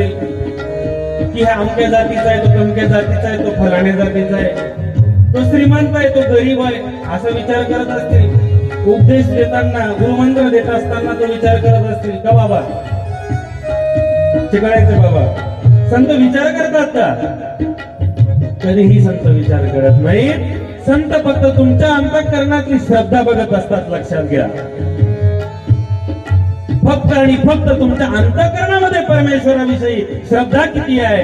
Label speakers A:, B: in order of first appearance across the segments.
A: असतील की हा अमक्या जातीचा आहे, तो तमक्या जातीचा आहे, तो फलाण्या जातीचा आहे, तो श्रीमंत आहे, तो गरीब आहे, असा विचार करत असतील. उपदेश देताना, गुरुमंत्र देत असताना तो विचार करत असतील का बाबा? शिकायचं बाबा. संत विचार करतात का? कधीही संत विचार करत नाही. संत फक्त तुमच्या अंतःकरणातली श्रद्धा बघत असतात, लक्षात घ्या. फक्त आणि फक्त तुमच्या अंतःकरणामध्ये परमेश्वराविषयी श्रद्धा किती आहे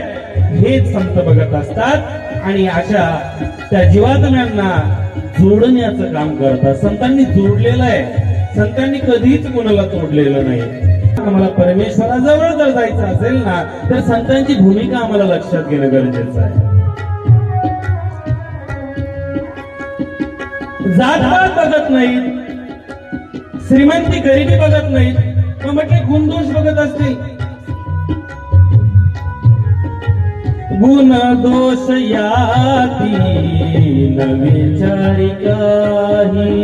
A: हेच संत बघत असतात आणि अशा त्या जीवात्म्यांना जोडण्याचं काम करतात. संतांनी जोडलेलं आहे. संतांनी कधीच कोणाला तोडलेलं नाही. आम्हाला परमेश्वराजवळ जर जायचं असेल ना तर संतांची भूमिका आम्हाला लक्षात घेणं गरजेचं आहे. जातपात बघत नाहीत, श्रीमंती गरिबी बघत नाहीत, मग म्हटले गुणदोष बघत असतील. गुण दोष याती न विचारी काही,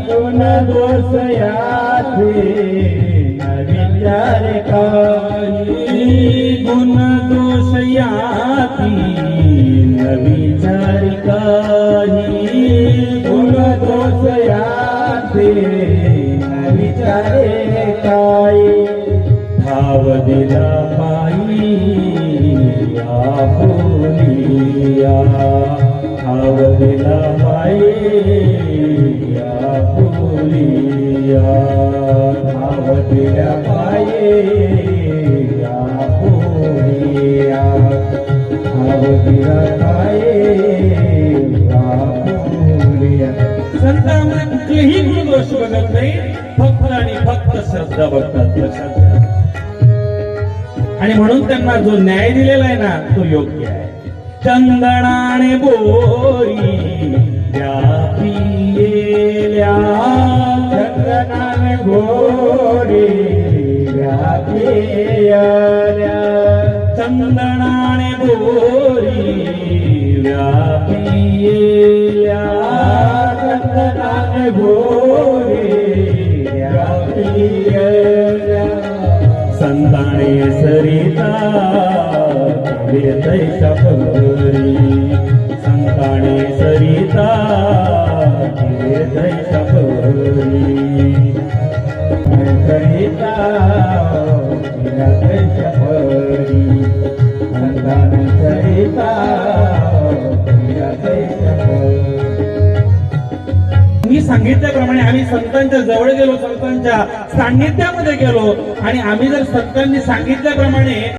B: गुण दोष याती न विचारी काही,
A: गुण दोष याती न विचारी काही,
B: गुण दोष याती न विचारे काही.
A: ठाव दिला पायी आपुलिया, ठाव दिला पायी आपुलिया,
B: ठाव दिला पायी आपुलिया, ठाव दिला पायी आपुलिया.
A: संतांमध्ये कुठलेही गुणदोष बघत नाही, फक्त आणि फक्त श्रद्धा बघतात, लक्षात घ्या. आणि म्हणून त्यांना जो न्याय दिलेला आहे ना तो योग्य आहे. चंदनाने बोरी त्या पियेल्या,
B: चंदनाने गोरी व्यापियल्या,
A: चंदनाने बोरी व्यापियेल्या,
B: चंदनाने गोरी व्यापियल्या.
A: संताने सरिता तैसा परी, संताने सरिता तैसा परी,
B: सरिता तैसा परी, संतान सरिता तैसा परी.
A: मी सांगितल्याप्रमाणे आम्ही संतांच्या जवळ गेलो, संतांच्या सान्निध्यामध्ये गेलो आणि आम्ही जर संतांनी सांगितल्याप्रमाणे